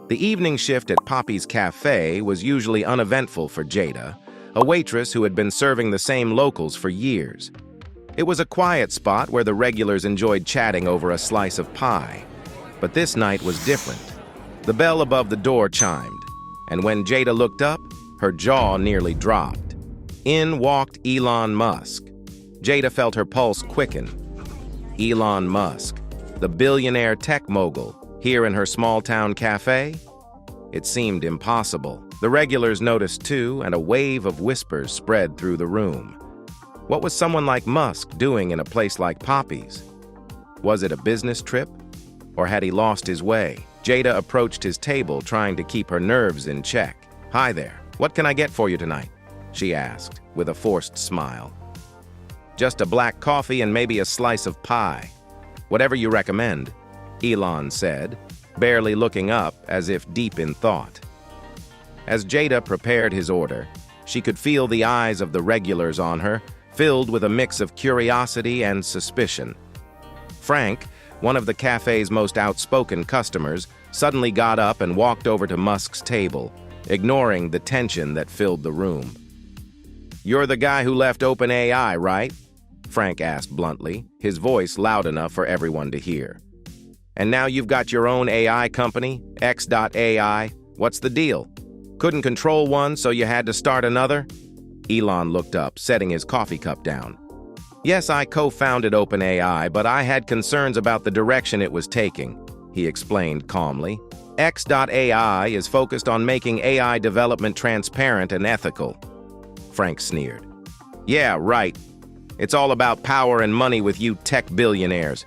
The evening shift at Poppy's Cafe was usually uneventful for Jada, a waitress who had been serving the same locals for years. It was a quiet spot where the regulars enjoyed chatting over a slice of pie. But this night was different. The bell above the door chimed, and when Jada looked up, her jaw nearly dropped. In walked Elon Musk. Jada felt her pulse quicken. Elon Musk, the billionaire tech mogul, here in her small-town cafe? It seemed impossible. The regulars noticed too, and a wave of whispers spread through the room. What was someone like Musk doing in a place like Poppy's? Was it a business trip? Or had he lost his way? Jada approached his table, trying to keep her nerves in check. "Hi there. What can I get for you tonight?" she asked, with a forced smile. "Just a black coffee and maybe a slice of pie. Whatever you recommend," Elon said, barely looking up as if deep in thought. As Jada prepared his order, she could feel the eyes of the regulars on her, filled with a mix of curiosity and suspicion. Frank, one of the cafe's most outspoken customers, suddenly got up and walked over to Musk's table, ignoring the tension that filled the room. "You're the guy who left OpenAI, right?" Frank asked bluntly, his voice loud enough for everyone to hear. "And now you've got your own AI company, X.AI. What's the deal? Couldn't control one, so you had to start another?" Elon looked up, setting his coffee cup down. "Yes, I co-founded OpenAI, but I had concerns about the direction it was taking," he explained calmly. X.AI is focused on making AI development transparent and ethical. Frank sneered. "Yeah, right. It's all about power and money with you tech billionaires.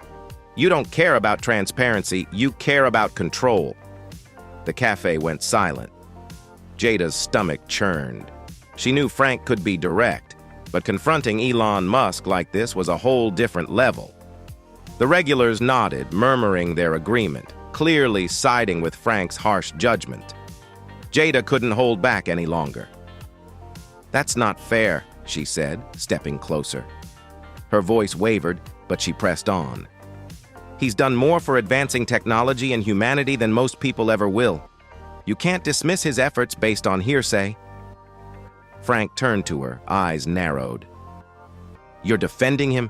You don't care about transparency, you care about control." The cafe went silent. Jada's stomach churned. She knew Frank could be direct, but confronting Elon Musk like this was a whole different level. The regulars nodded, murmuring their agreement, clearly siding with Frank's harsh judgment. Jada couldn't hold back any longer. "That's not fair," she said, stepping closer. Her voice wavered, but she pressed on. "He's done more for advancing technology and humanity than most people ever will. You can't dismiss his efforts based on hearsay." Frank turned to her, eyes narrowed. "You're defending him?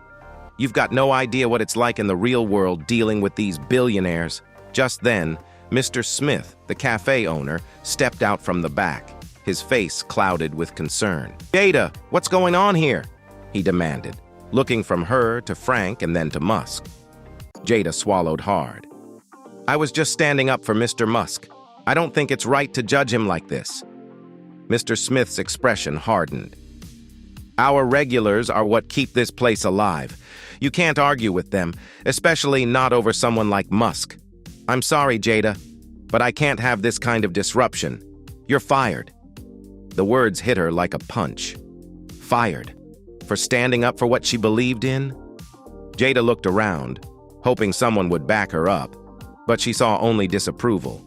You've got no idea what it's like in the real world dealing with these billionaires." Just then, Mr. Smith, the cafe owner, stepped out from the back, his face clouded with concern. "Jada, what's going on here?" he demanded, looking from her to Frank and then to Musk. Jada swallowed hard. "I was just standing up for Mr. Musk. I don't think it's right to judge him like this." Mr. Smith's expression hardened. "Our regulars are what keep this place alive. You can't argue with them, especially not over someone like Musk. I'm sorry, Jada, but I can't have this kind of disruption. You're fired." The words hit her like a punch. Fired? For standing up for what she believed in? Jada looked around, hoping someone would back her up, but she saw only disapproval.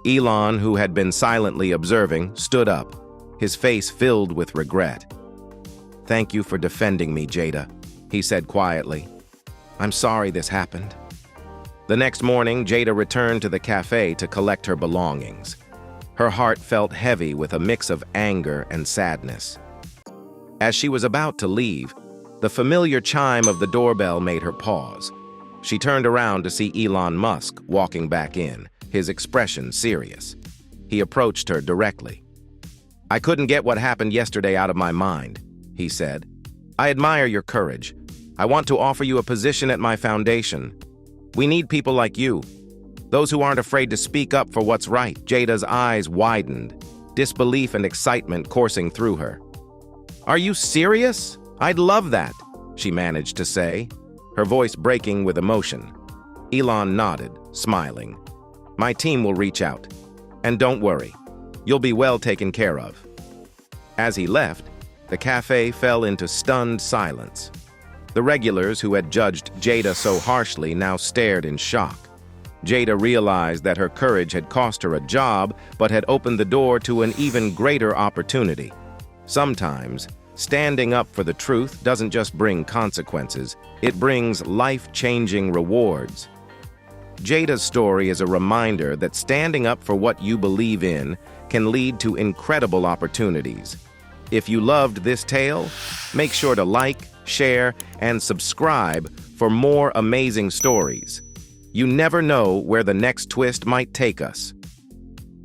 Elon, who had been silently observing, stood up, his face filled with regret. "Thank you for defending me, Jada," he said quietly. "I'm sorry this happened." The next morning, Jada returned to the cafe to collect her belongings. Her heart felt heavy with a mix of anger and sadness. As she was about to leave, the familiar chime of the doorbell made her pause. She turned around to see Elon Musk walking back in, his expression serious. He approached her directly. "I couldn't get what happened yesterday out of my mind," he said. "I admire your courage. I want to offer you a position at my foundation. We need people like you, those who aren't afraid to speak up for what's right." Jada's eyes widened, disbelief and excitement coursing through her. "Are you serious? I'd love that," she managed to say, her voice breaking with emotion. Elon nodded, smiling. "My team will reach out. And don't worry, you'll be well taken care of." As he left, the cafe fell into stunned silence. The regulars who had judged Jada so harshly now stared in shock. Jada realized that her courage had cost her a job, but had opened the door to an even greater opportunity. Sometimes, standing up for the truth doesn't just bring consequences, it brings life-changing rewards. Jada's story is a reminder that standing up for what you believe in can lead to incredible opportunities. If you loved this tale, make sure to like, share, and subscribe for more amazing stories. You never know where the next twist might take us.